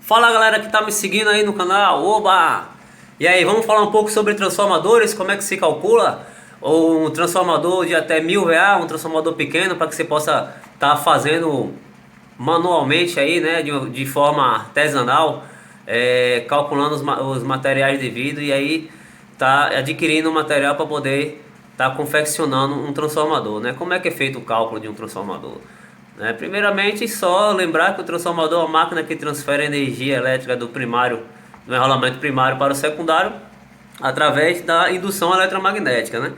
Fala galera que tá me seguindo aí no canal, oba! E aí, vamos falar um pouco sobre transformadores, como é que se calcula? Ou um transformador de até 1000 VA, um transformador pequeno para que você possa estar fazendo manualmente aí, né, de forma artesanal, calculando os materiais devidos e aí tá adquirindo o material para poder estar confeccionando um transformador, né? Como é que é feito o cálculo de um transformador? Né? Primeiramente, só lembrar que o transformador é uma máquina que transfere a energia elétrica do primário, do enrolamento primário para o secundário, através da indução eletromagnética, né?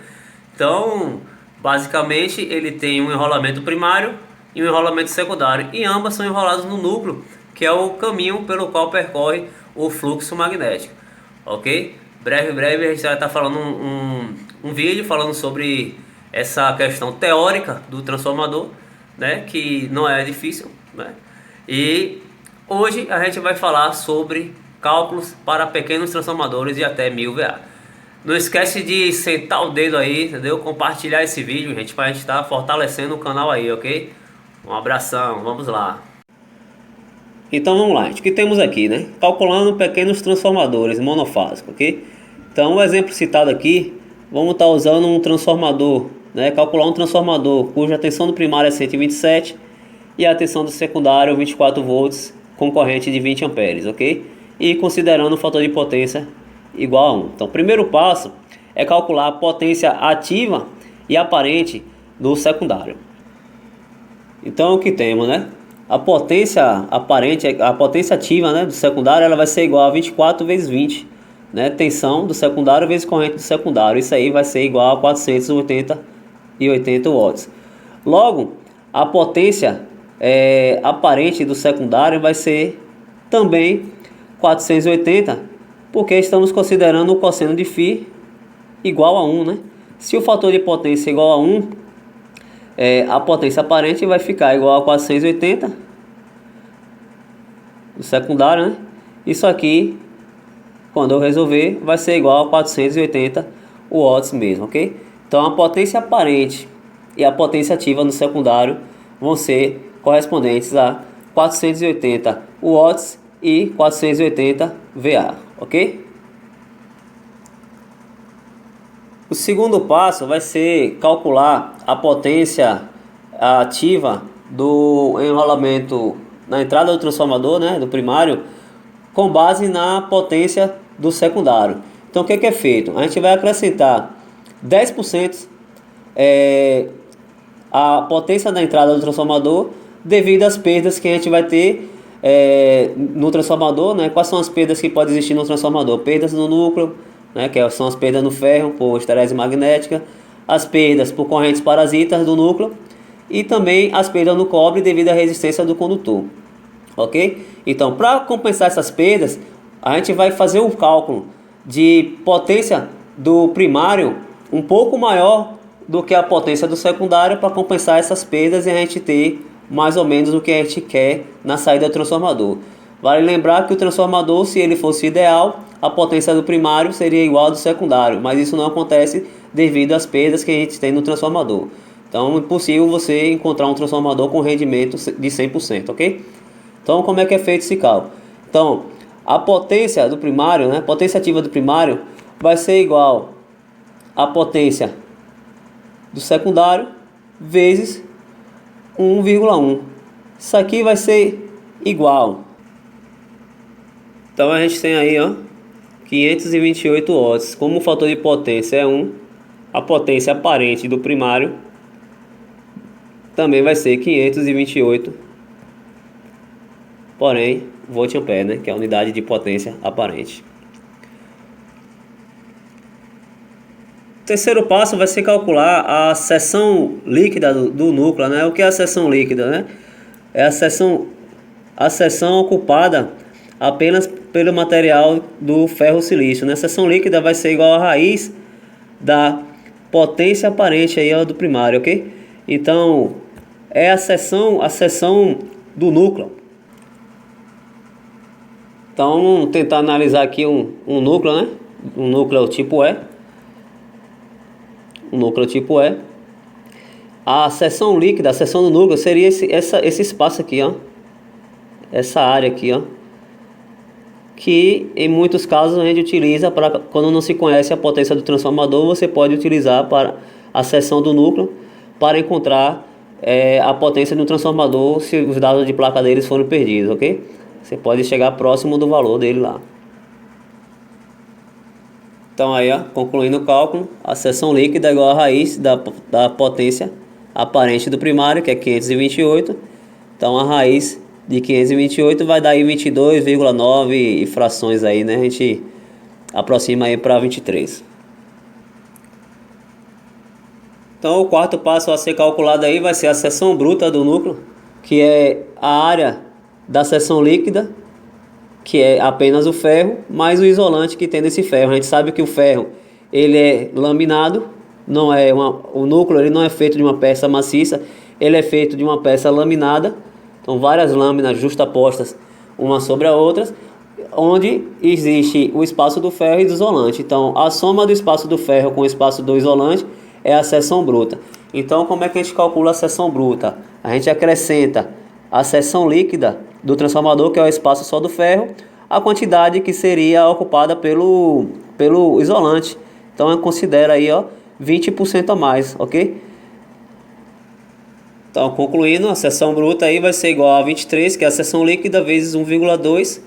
Então, basicamente, ele tem um enrolamento primário e um enrolamento secundário, e ambas são enroladas no núcleo, que é o caminho pelo qual percorre o fluxo magnético, ok? Breve a gente vai estar falando um vídeo falando sobre essa questão teórica do transformador, né, que não é difícil, né? E hoje a gente vai falar sobre cálculos para pequenos transformadores de até 1000 VA. Não esquece de sentar o dedo aí, entendeu? Compartilhar esse vídeo, gente, para a gente estar fortalecendo o canal aí, ok? Um abração, vamos lá. Então vamos lá, o que temos aqui, né? Calculando pequenos transformadores monofásicos, ok? Então o exemplo citado aqui, vamos estar usando um transformador, né? Calcular um transformador cuja tensão do primário é 127 e a tensão do secundário 24 volts com corrente de 20 amperes, ok? E considerando o fator de potência igual a 1. Então o primeiro passo é calcular a potência ativa e aparente do secundário. Então o que temos, né? A potência aparente, a potência ativa, né, do secundário, ela vai ser igual a 24 vezes 20, né? Tensão do secundário vezes corrente do secundário. Isso aí vai ser igual a 480 watts. Logo, a potência aparente do secundário vai ser também 480, porque estamos considerando o cosseno de φ igual a 1, né? Se o fator de potência é igual a 1, a potência aparente vai ficar igual a 480 do secundário, né? Isso aqui, quando eu resolver, vai ser igual a 480 watts mesmo, ok? Então a potência aparente e a potência ativa no secundário vão ser correspondentes a 480 watts e 480 VA, ok? O segundo passo vai ser calcular a potência ativa do enrolamento na entrada do transformador, né, do primário, com base na potência do secundário. Então o que é feito? A gente vai acrescentar 10% a potência da entrada do transformador devido às perdas que a gente vai ter no transformador, né? Quais são as perdas que podem existir no transformador? Perdas no núcleo, né? Que são as perdas no ferro por esterese magnética, as perdas por correntes parasitas do núcleo e também as perdas no cobre devido à resistência do condutor, ok? Então, para compensar essas perdas, a gente vai fazer um cálculo de potência do primário um pouco maior do que a potência do secundário para compensar essas perdas e a gente ter mais ou menos o que a gente quer na saída do transformador. Vale lembrar que o transformador, se ele fosse ideal, a potência do primário seria igual ao do secundário, mas isso não acontece devido às perdas que a gente tem no transformador. Então é impossível você encontrar um transformador com rendimento de 100%, ok? Então como é que é feito esse cálculo? Então a potência do primário, né, a potência ativa do primário vai ser igual à potência do secundário vezes 1,1. Isso aqui vai ser igual. Então a gente tem aí, ó, 528 watts. Como o fator de potência é 1, a potência aparente do primário também vai ser 528, porém, volt-ampere, né, que é a unidade de potência aparente. O terceiro passo vai ser calcular a seção líquida do núcleo, né? O que é a seção líquida, né? É a seção ocupada apenas pelo material do ferro silício, né? A seção líquida vai ser igual à raiz da potência aparente aí, ó, do primário, ok? Então, é a seção do núcleo. Então, vamos tentar analisar aqui um núcleo, né? Um núcleo tipo E. Um núcleo tipo E. A seção líquida, a seção do núcleo seria esse espaço aqui, ó. Essa área aqui, ó. que em muitos casos a gente utiliza para, quando não se conhece a potência do transformador, você pode utilizar para a seção do núcleo para encontrar a potência do transformador se os dados de placa deles forem perdidos, ok? Você pode chegar próximo do valor dele lá. Então aí, ó, concluindo o cálculo, a seção líquida é igual à raiz da potência aparente do primário, que é 528. Então a raiz de 528 vai dar aí 22,9 e frações aí, né? A gente aproxima aí para 23. Então o quarto passo a ser calculado aí vai ser a seção bruta do núcleo, que é a área da seção líquida, que é apenas o ferro, mais o isolante que tem nesse ferro. A gente sabe que o ferro ele é laminado, não é o núcleo ele não é feito de uma peça maciça, ele é feito de uma peça laminada. Então várias lâminas justapostas uma sobre a outra, onde existe o espaço do ferro e do isolante. Então a soma do espaço do ferro com o espaço do isolante é a seção bruta. Então como é que a gente calcula a seção bruta? A gente acrescenta a seção líquida do transformador, que é o espaço só do ferro, a quantidade que seria ocupada pelo isolante. Então eu considero aí, ó, 20% a mais, ok? Então, concluindo, a seção bruta aí vai ser igual a 23, que é a seção líquida, vezes 1,2,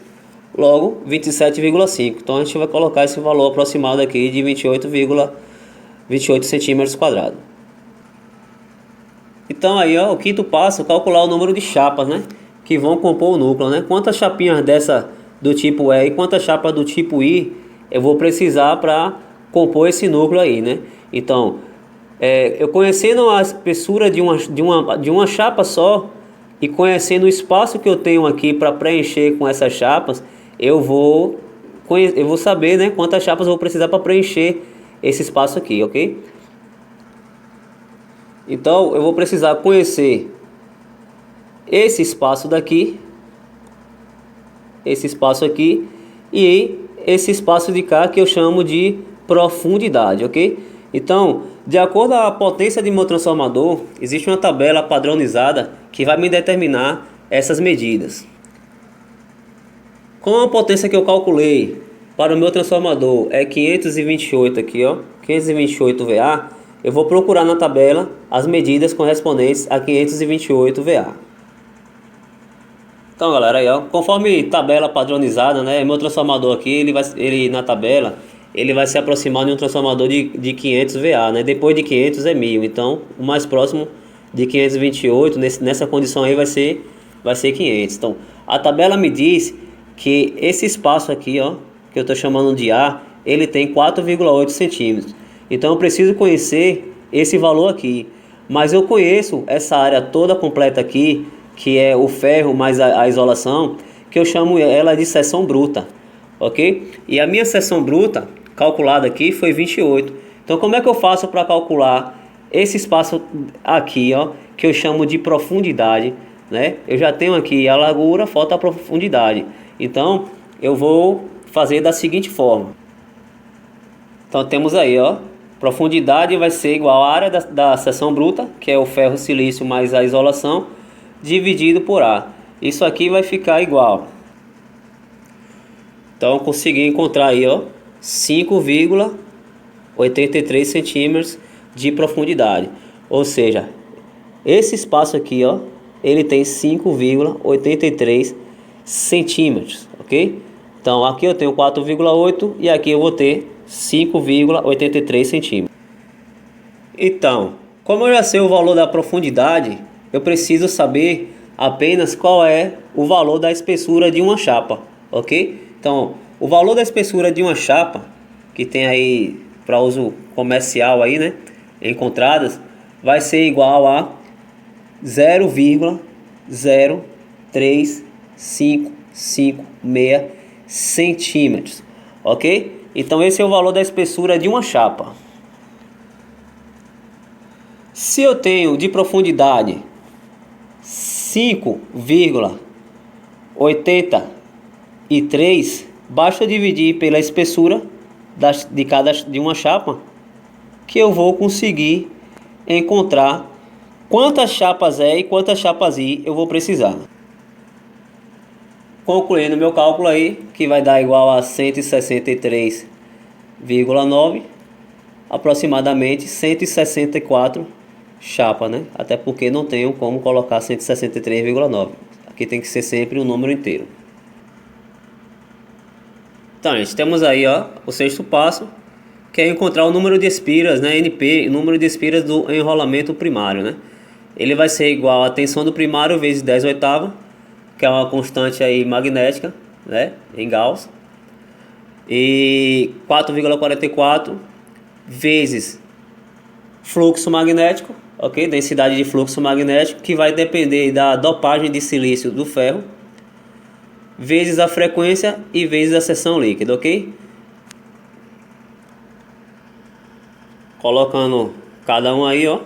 logo 27,5. Então a gente vai colocar esse valor aproximado aqui de 28 centímetros quadrados. Então aí, ó, o quinto passo, calcular o número de chapas, né, que vão compor o núcleo, né? Quantas chapinhas dessa do tipo E e quantas chapas do tipo I eu vou precisar para compor esse núcleo aí, né? Então, eu conhecendo a espessura de uma chapa só e conhecendo o espaço que eu tenho aqui para preencher com essas chapas, eu vou saber, né, quantas chapas eu vou precisar para preencher esse espaço aqui, ok? Então eu vou precisar conhecer esse espaço daqui, esse espaço aqui e esse espaço de cá, que eu chamo de profundidade, ok? Então, de acordo com a potência de meu transformador, existe uma tabela padronizada que vai me determinar essas medidas. Com a potência que eu calculei para o meu transformador é 528 aqui, ó, 528 VA, eu vou procurar na tabela as medidas correspondentes a 528 VA. Então, galera, aí, ó, conforme tabela padronizada, né, meu transformador aqui, ele na tabela, ele vai se aproximar de um transformador de 500 VA, né? Depois de 500 é 1000, então o mais próximo de 528 nessa condição aí vai ser 500. Então, a tabela me diz que esse espaço aqui, ó, que eu estou chamando de A, ele tem 4,8 centímetros. Então eu preciso conhecer esse valor aqui, mas eu conheço essa área toda completa aqui, que é o ferro mais a isolação, que eu chamo ela de seção bruta, ok? E a minha seção bruta calculada aqui foi 28. Então como é que eu faço para calcular esse espaço aqui, ó, que eu chamo de profundidade, né? Eu já tenho aqui a largura, falta a profundidade. Então eu vou fazer da seguinte forma. Então temos aí, ó, profundidade vai ser igual à área da seção bruta, que é o ferro silício mais a isolação, dividido por A. Isso aqui vai ficar igual. Então eu consegui encontrar aí, ó, 5,83 centímetros de profundidade. Ou seja, esse espaço aqui, ó, ele tem 5,83 centímetros, ok? Então aqui eu tenho 4,8 e aqui eu vou ter 5,83 centímetros. Então, como eu já sei o valor da profundidade, eu preciso saber apenas qual é o valor da espessura de uma chapa, ok? Então, o valor da espessura de uma chapa, que tem aí para uso comercial aí, né, encontradas, vai ser igual a 0,03556 centímetros, ok? Então esse é o valor da espessura de uma chapa. Se eu tenho de profundidade 5,83, basta dividir pela espessura de uma chapa, que eu vou conseguir encontrar quantas chapas E e quantas chapas I eu vou precisar. concluindo meu cálculo aí, que vai dar igual a 163,9, aproximadamente 164 chapa, né? Até porque não tenho como colocar 163,9. Aqui tem que ser sempre um número inteiro. Então, gente, temos aí, ó, o sexto passo, que é encontrar o número de espiras, né, NP, o número de espiras do enrolamento primário, né? Ele vai ser igual a tensão do primário vezes 10 oitava, que é uma constante aí magnética, né, em Gauss, e 4,44 vezes fluxo magnético, ok? Densidade de fluxo magnético, que vai depender da dopagem de silício do ferro, vezes a frequência e vezes a seção líquida, ok? Colocando cada um aí, ó,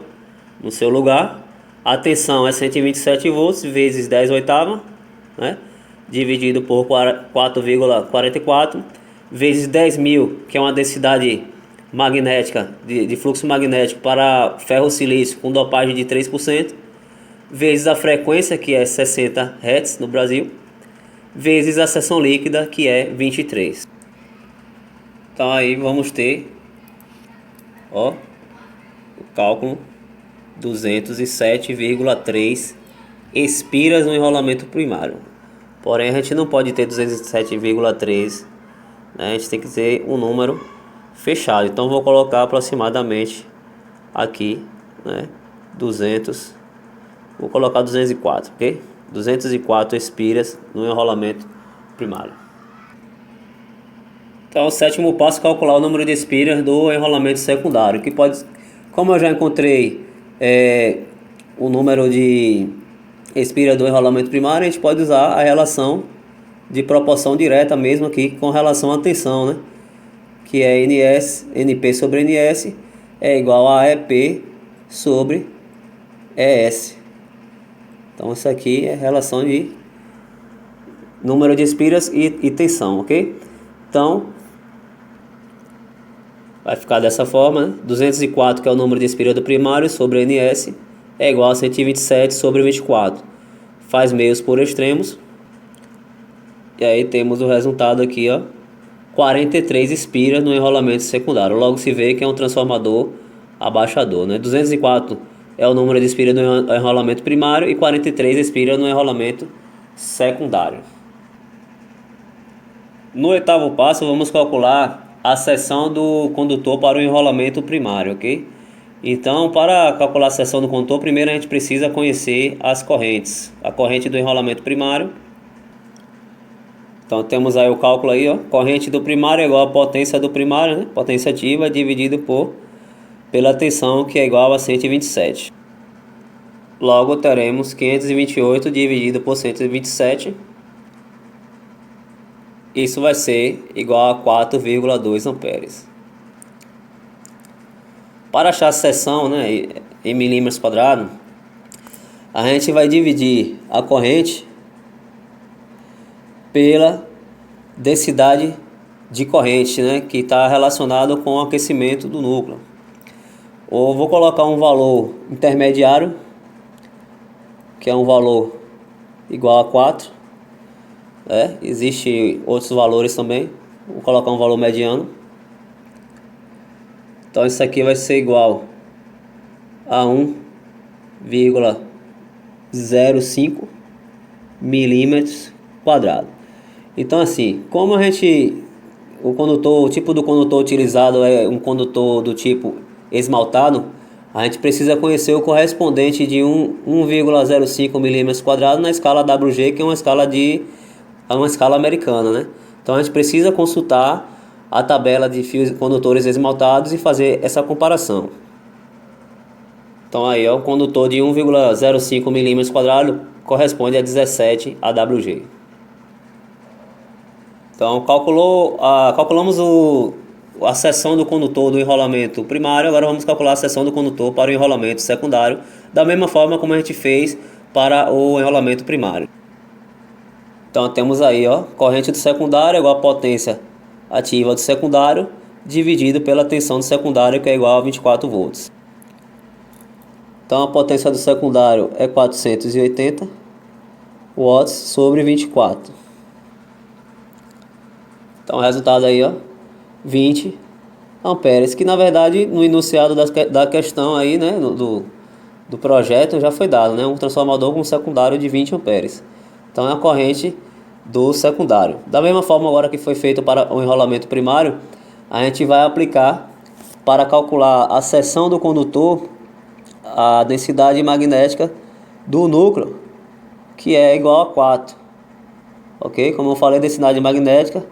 no seu lugar. A tensão é 127 volts vezes 10 oitava, né? Dividido por 4,44 vezes 10.000, que é uma densidade magnética de fluxo magnético para ferro silício com dopagem de 3%, vezes a frequência, que é 60 Hz no Brasil, vezes a seção líquida, que é 23. Então aí vamos ter, ó, o cálculo: 207,3 espiras no enrolamento primário. Porém, a gente não pode ter 207,3, né? A gente tem que ter um número fechado. Então vou colocar aproximadamente aqui, né, 200. Vou colocar 204, ok? 204 espiras no enrolamento primário. Então, o sétimo passo é calcular o número de espiras do enrolamento secundário, que pode, como eu já encontrei o número de espiras do enrolamento primário, a gente pode usar a relação de proporção direta mesmo aqui com relação à tensão, né? Que é NP sobre NS é igual a EP sobre ES. Então isso aqui é relação de número de espiras e tensão, ok? Então vai ficar dessa forma, né? 204, que é o número de espiras do primário, sobre NS é igual a 127 sobre 24. Faz meios por extremos. E aí temos o resultado aqui, ó, 43 espiras no enrolamento secundário. Logo se vê que é um transformador abaixador, né? 204 é o número de espiras no enrolamento primário e 43 espiras no enrolamento secundário. No oitavo passo, vamos calcular a seção do condutor para o enrolamento primário, ok? Então, para calcular a seção do condutor, primeiro a gente precisa conhecer as correntes. A corrente do enrolamento primário. Então temos aí o cálculo aí, ó. Corrente do primário é igual a potência do primário, né? Potência ativa dividido pela tensão, que é igual a 127. Logo teremos 528 dividido por 127. Isso vai ser igual a 4,2 amperes. Para achar a seção, né, em milímetros quadrados, a gente vai dividir a corrente pela densidade de corrente, né, que está relacionado com o aquecimento do núcleo. Ou vou colocar um valor intermediário, que é um valor igual a 4. Existem outros valores também. Vou colocar um valor mediano. Então isso aqui vai ser igual a 1,05 milímetros quadrados. Então assim, como o tipo do condutor utilizado é um condutor do tipo esmaltado, a gente precisa conhecer o correspondente de 1,05 milímetros quadrados na escala WG, que é uma escala americana, né? Então a gente precisa consultar a tabela de fios condutores esmaltados e fazer essa comparação. Então aí, ó, o condutor de 1,05 milímetros quadrados corresponde a 17 AWG. Então calculamos a seção do condutor do enrolamento primário. Agora vamos calcular a seção do condutor para o enrolamento secundário, da mesma forma como a gente fez para o enrolamento primário. Então temos aí, ó, corrente do secundário é igual a potência ativa do secundário dividido pela tensão do secundário, que é igual a 24 volts. Então a potência do secundário é 480 watts sobre 24. Então o resultado aí, ó, 20 amperes, que na verdade no enunciado da questão aí, né, do projeto já foi dado, né, um transformador com secundário de 20 amperes. Então é a corrente do secundário. Da mesma forma agora que foi feito para o enrolamento primário, a gente vai aplicar para calcular a seção do condutor a densidade magnética do núcleo, que é igual a 4. Ok? Como eu falei, densidade magnética,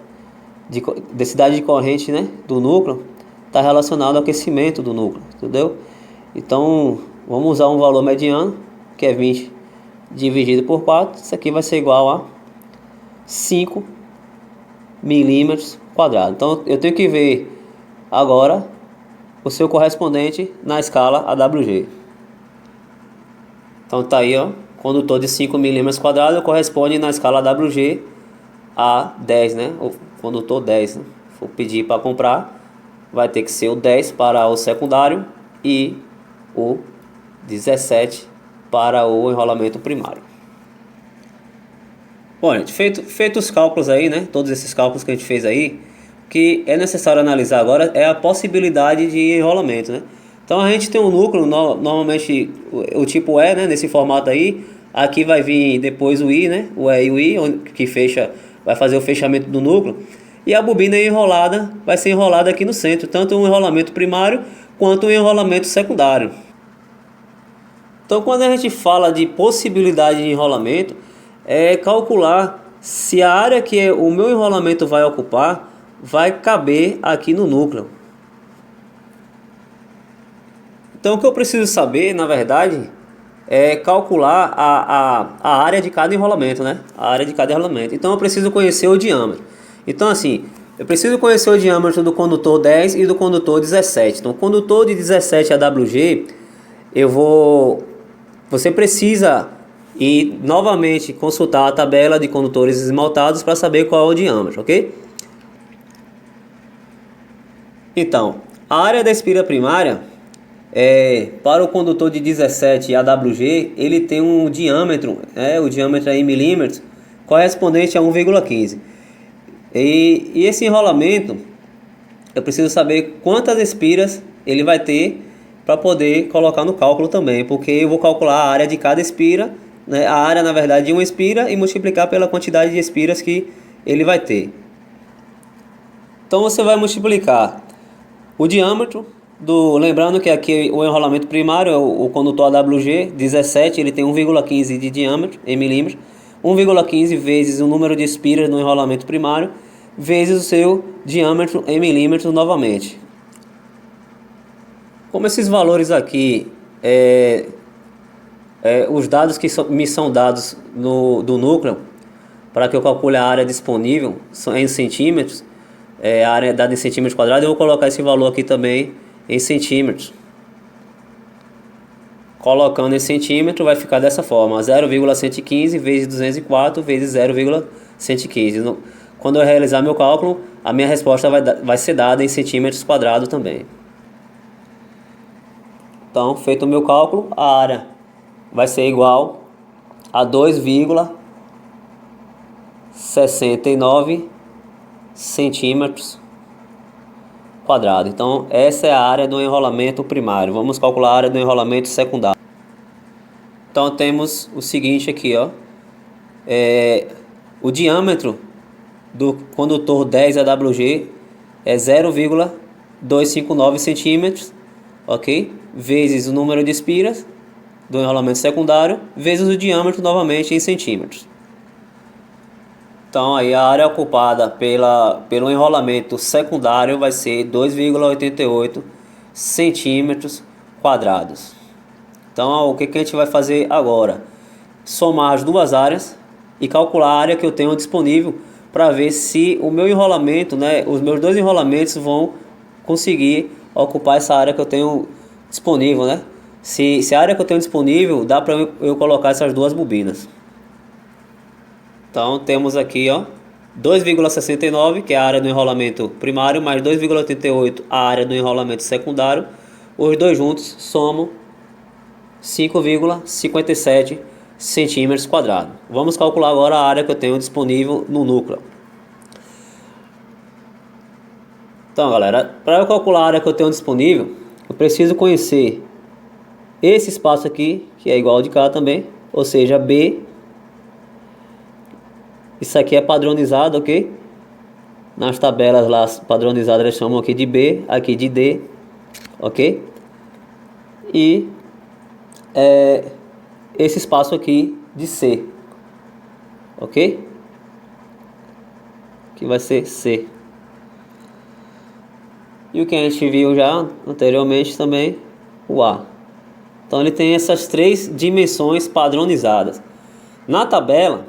densidade de corrente, né, do núcleo, está relacionado ao aquecimento do núcleo, entendeu? Então, vamos usar um valor mediano, que é 20 dividido por 4. Isso aqui vai ser igual a 5 milímetros quadrados. Então, eu tenho que ver agora o seu correspondente na escala AWG. Então, tá aí, ó, condutor de 5 milímetros quadrados corresponde na escala AWG a 10, né? O condutor 10, né? Se for pedir para comprar, vai ter que ser o 10 para o secundário e o 17 para o enrolamento primário. Bom, gente, feito os cálculos aí, né? Todos esses cálculos que a gente fez aí, o que é necessário analisar agora é a possibilidade de enrolamento, né? Então a gente tem um núcleo, normalmente o tipo E, né? Nesse formato aí, aqui vai vir depois o I, né? O E e o I, que fecha, vai fazer o fechamento do núcleo. E a bobina enrolada vai ser enrolada aqui no centro, tanto um enrolamento primário quanto um enrolamento secundário. Então, quando a gente fala de possibilidade de enrolamento, é calcular se a área que o meu enrolamento vai ocupar vai caber aqui no núcleo. Então, o que eu preciso saber, na verdade, é calcular a área de cada enrolamento, né? A área de cada enrolamento. Então, eu preciso conhecer o diâmetro. Então, assim, eu preciso conhecer o diâmetro do condutor 10 e do condutor 17. Então, o condutor de 17 AWG, você precisa ir novamente consultar a tabela de condutores esmaltados para saber qual é o diâmetro, ok? Então, a área da espira primária, para o condutor de 17 AWG, ele tem um diâmetro, o diâmetro é em milímetros, correspondente a 1,15. E esse enrolamento, eu preciso saber quantas espiras ele vai ter para poder colocar no cálculo também, porque eu vou calcular a área de cada espira, né, a área na verdade de uma espira, e multiplicar pela quantidade de espiras que ele vai ter. Então você vai multiplicar o diâmetro lembrando que aqui o enrolamento primário é o condutor AWG 17, ele tem 1,15 de diâmetro em milímetros, 1,15 vezes o número de espiras no enrolamento primário, vezes o seu diâmetro em milímetros novamente. Como esses valores aqui, os dados que me são dados do núcleo, para que eu calcule a área disponível, são em centímetros, a área dada em centímetros quadrados, eu vou colocar esse valor aqui também em centímetros. Colocando em centímetro vai ficar dessa forma, 0,115 vezes 204 vezes 0,115. Quando eu realizar meu cálculo, a minha resposta vai ser dada em centímetros quadrados também. Então, feito o meu cálculo, a área vai ser igual a 2,69 centímetros quadrado. Então, essa é a área do enrolamento primário. Vamos calcular a área do enrolamento secundário. Então, temos o seguinte aqui, ó. O diâmetro do condutor 10 AWG é 0,259 centímetros, ok? Vezes o número de espiras do enrolamento secundário, vezes o diâmetro novamente em centímetros. Então aí a área ocupada pelo enrolamento secundário vai ser 2,88 centímetros quadrados. Então o que a gente vai fazer agora? Somar as duas áreas e calcular a área que eu tenho disponível para ver se o meu enrolamento, né, os meus dois enrolamentos vão conseguir ocupar essa área que eu tenho disponível, né? Se a área que eu tenho disponível dá para eu colocar essas duas bobinas. Então temos aqui, ó, 2,69, que é a área do enrolamento primário, mais 2,88 a área do enrolamento secundário. Os dois juntos somam 5,57 centímetros quadrados. Vamos calcular agora a área que eu tenho disponível no núcleo. Então, galera, para eu calcular a área que eu tenho disponível, eu preciso conhecer esse espaço aqui, que é igual ao de cá também, ou seja, B. Isso aqui é padronizado, ok? Nas tabelas lá padronizadas eles chamam aqui de B, aqui de D, ok? E esse espaço aqui de C, ok? Que vai ser C. E o que a gente viu já anteriormente também, o A. Então ele tem essas três dimensões padronizadas. Na tabela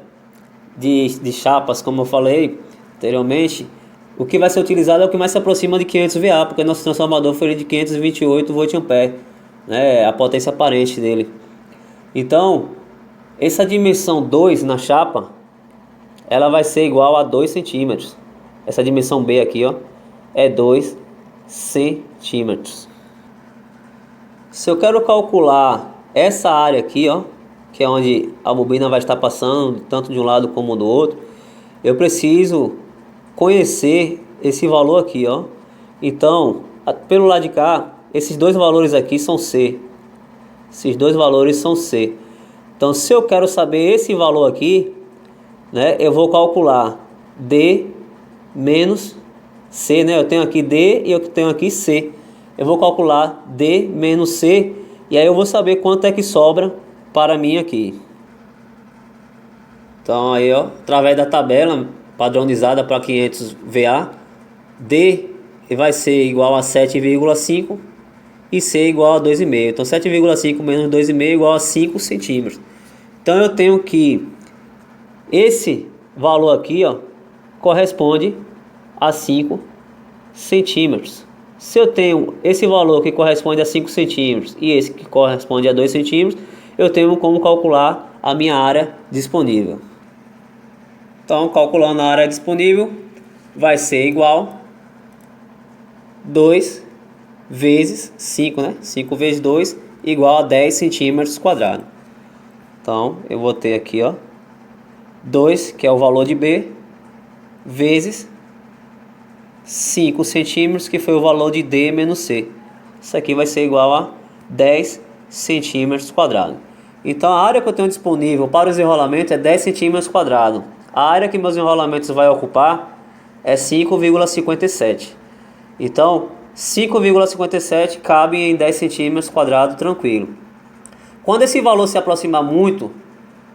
de chapas, como eu falei anteriormente, o que vai ser utilizado é o que mais se aproxima de 500 VA, porque nosso transformador foi de 528 VA, né, a potência aparente dele. Então, essa dimensão 2 na chapa, ela vai ser igual a 2 centímetros. Essa dimensão B aqui, ó, é 2 centímetros. Se eu quero calcular essa área aqui, ó, que é onde a bobina vai estar passando, tanto de um lado como do outro, eu preciso conhecer esse valor aqui, ó. Então, pelo lado de cá, esses dois valores aqui são C. Esses dois valores são C. Então, se eu quero saber esse valor aqui, né, eu vou calcular D menos C, né? Eu tenho aqui D e eu tenho aqui C. Eu vou calcular D menos C e aí eu vou saber quanto é que sobra para mim aqui. Então aí, ó, através da tabela padronizada para 500 VA, D vai ser igual a 7,5 e C igual a 2,5. Então 7,5 menos 2,5 é igual a 5 centímetros. Então eu tenho que esse valor aqui, ó, corresponde a 5 centímetros. Se eu tenho esse valor que corresponde a 5 centímetros e esse que corresponde a 2 centímetros, eu tenho como calcular a minha área disponível. Então, calculando a área disponível, vai ser igual 2 vezes 5, né? 5 vezes 2 igual a 10 centímetros quadrados. Então, eu vou ter aqui, ó, 2, que é o valor de B, vezes 5 centímetros, que foi o valor de D menos C. Isso aqui vai ser igual a 10 centímetros quadrados. Então a área que eu tenho disponível para os enrolamentos é 10 centímetros quadrados. A área que meus enrolamentos vai ocupar é 5,57. Então 5,57 cabe em 10 centímetros quadrados tranquilo. Quando esse valor se aproximar muito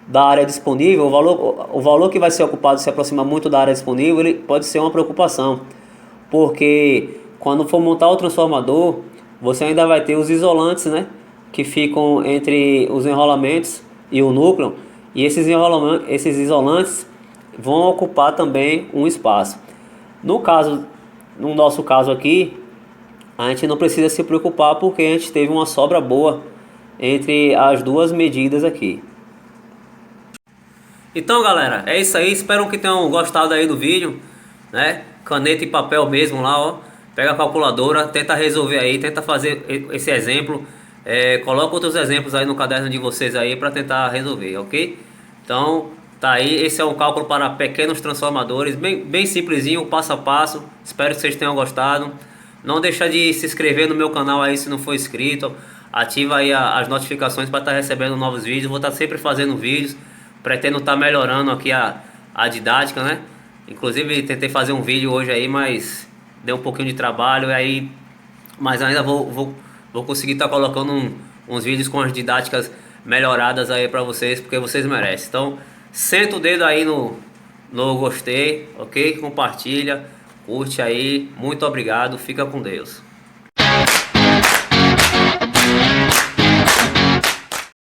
da área disponível, o valor que vai ser ocupado se aproxima muito da área disponível, ele pode ser uma preocupação. Porque quando for montar o transformador, você ainda vai ter os isolantes, né, que ficam entre os enrolamentos e o núcleo, e esses isolantes vão ocupar também um espaço. No nosso caso aqui, a gente não precisa se preocupar porque a gente teve uma sobra boa entre as duas medidas aqui. Então, galera, é isso aí. Espero que tenham gostado aí do vídeo, né? Caneta e papel mesmo lá, ó. Pega a calculadora, tenta resolver aí, tenta fazer esse exemplo. Coloca outros exemplos aí no caderno de vocês aí para tentar resolver, ok? Então, tá aí. Esse é um cálculo para pequenos transformadores, bem simplesinho, passo a passo. Espero que vocês tenham gostado. Não deixa de se inscrever no meu canal aí se não for inscrito. Ativa aí as notificações para estar recebendo novos vídeos. Vou estar sempre fazendo vídeos. Pretendo estar melhorando aqui a didática, né? Inclusive tentei fazer um vídeo hoje aí, mas deu um pouquinho de trabalho aí, mas ainda vou conseguir estar colocando uns vídeos com as didáticas melhoradas aí pra vocês, porque vocês merecem. Então, senta o dedo aí no gostei, ok? Compartilha, curte aí. Muito obrigado, fica com Deus.